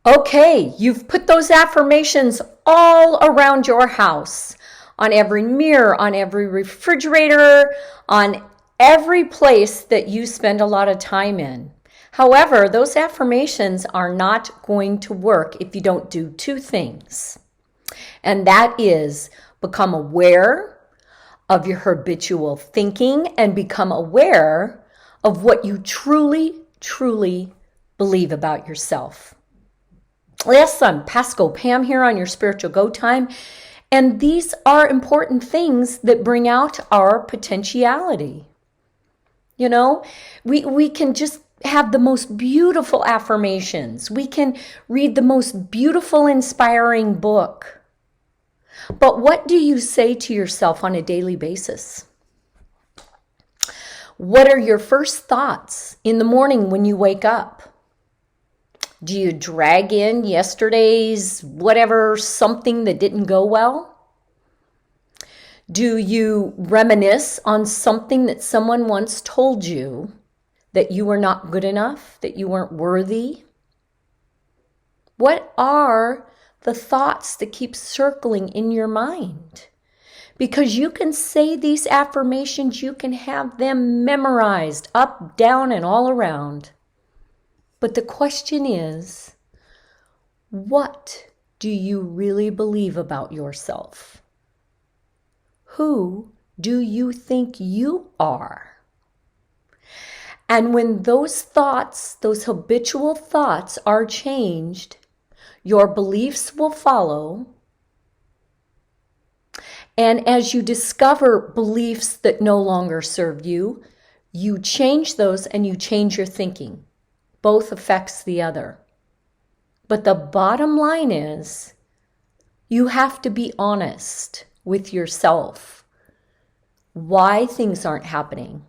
Okay, you've put those affirmations all around your house, on every mirror, on every refrigerator, on every place that you spend a lot of time in. However, those affirmations are not going to work if you don't do two things. And that is become aware of your habitual thinking and become aware of what you truly, truly believe about yourself. Yes, I'm Pasco Pam here on your Spiritual Go Time. And these are important things that bring out our potentiality. You know, we can just have the most beautiful affirmations. We can read the most beautiful, inspiring book. But what do you say to yourself on a daily basis? What are your first thoughts in the morning when you wake up? Do you drag in yesterday's whatever, something that didn't go well? Do you reminisce on something that someone once told you, that you were not good enough, that you weren't worthy? What are the thoughts that keep circling in your mind? Because you can say these affirmations, you can have them memorized up, down, and all around. But the question is, what do you really believe about yourself? Who do you think you are? And when those thoughts, those habitual thoughts are changed, your beliefs will follow. And as you discover beliefs that no longer serve you, you change those and you change your thinking. Both affects the other. But the bottom line is, you have to be honest with yourself why things aren't happening.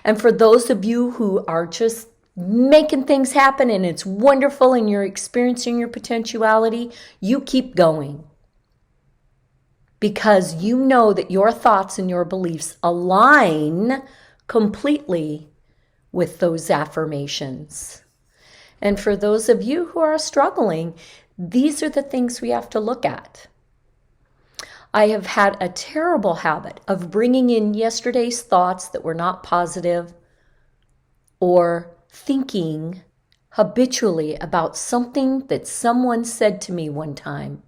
And for those of you who are just making things happen and it's wonderful and you're experiencing your potentiality, you keep going. Because you know that your thoughts and your beliefs align completely with those affirmations. And for those of you who are struggling, these are the things we have to look at. I have had a terrible habit of bringing in yesterday's thoughts that were not positive, or thinking habitually about something that someone said to me one time.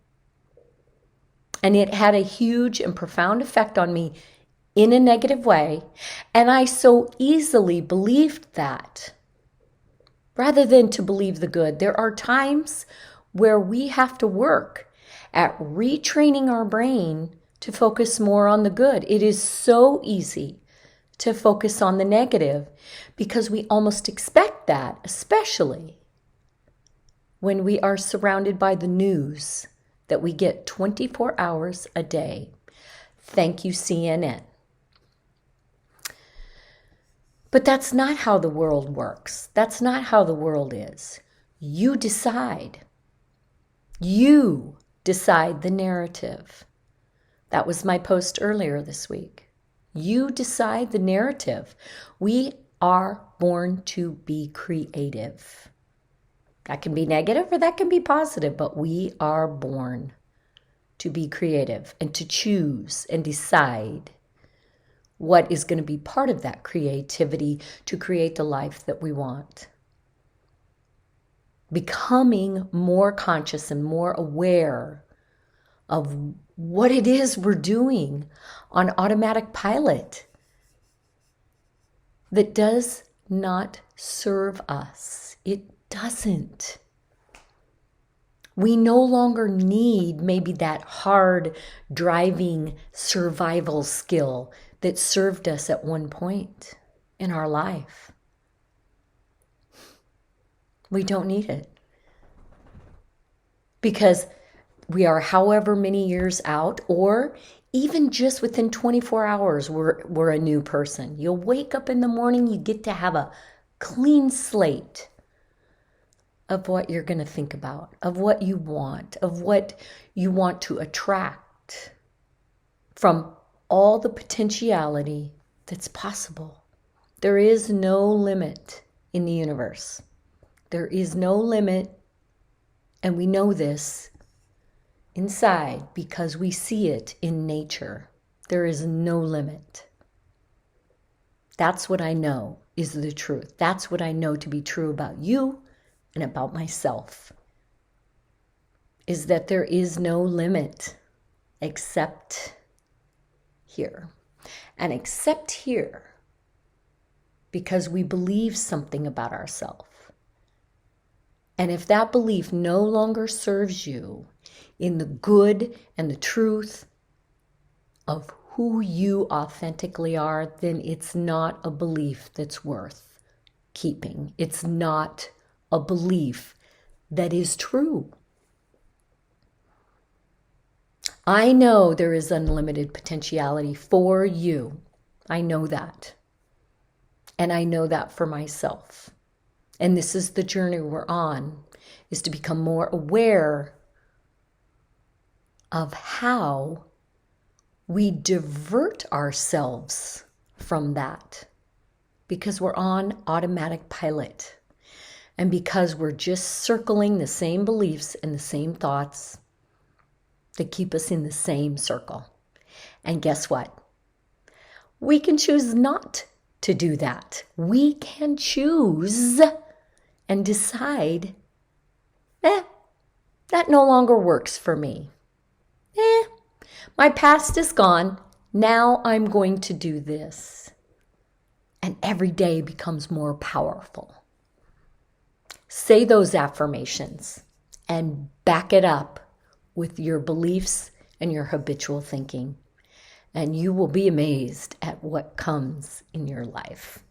And it had a huge and profound effect on me in a negative way. And I so easily believed that. Rather than to believe the good, there are times where we have to work at retraining our brain to focus more on the good. It is so easy to focus on the negative because we almost expect that, especially when we are surrounded by the news that we get 24 hours a day. Thank you, CNN. But that's not how the world works. That's not how the world is. You decide. You decide the narrative. That was my post earlier this week. You decide the narrative. We are born to be creative. That can be negative or that can be positive, but we are born to be creative and to choose and decide what is going to be part of that creativity to create the life that we want. Becoming more conscious and more aware of what it is we're doing on automatic pilot that does not serve us. It doesn't. We no longer need maybe that hard driving survival skill that served us at one point in our life. We don't need it. Because we are however many years out, or even just within 24 hours, we're a new person. You'll wake up in the morning, you get to have a clean slate of what you're going to think about, of what you want, of what you want to attract from all the potentiality that's possible. There is no limit in the universe. There is no limit And we know this inside because we see it in nature. There is no limit. That's what I know is the truth. That's what I know to be true about you and about myself, is that there is no limit except here. And except here because we believe something about ourselves. And if that belief no longer serves you in the good and the truth of who you authentically are, then it's not a belief that's worth keeping. It's not a belief that is true. I know there is unlimited potentiality for you. I know that. And I know that for myself. And this is the journey we're on, is to become more aware of how we divert ourselves from that, because we're on automatic pilot, and because we're just circling the same beliefs and the same thoughts that keep us in the same circle. And guess what? We can choose not to do that. We can choose and decide, that no longer works for me. My past is gone. Now I'm going to do this. And every day becomes more powerful. Say those affirmations and back it up with your beliefs and your habitual thinking. And you will be amazed at what comes in your life.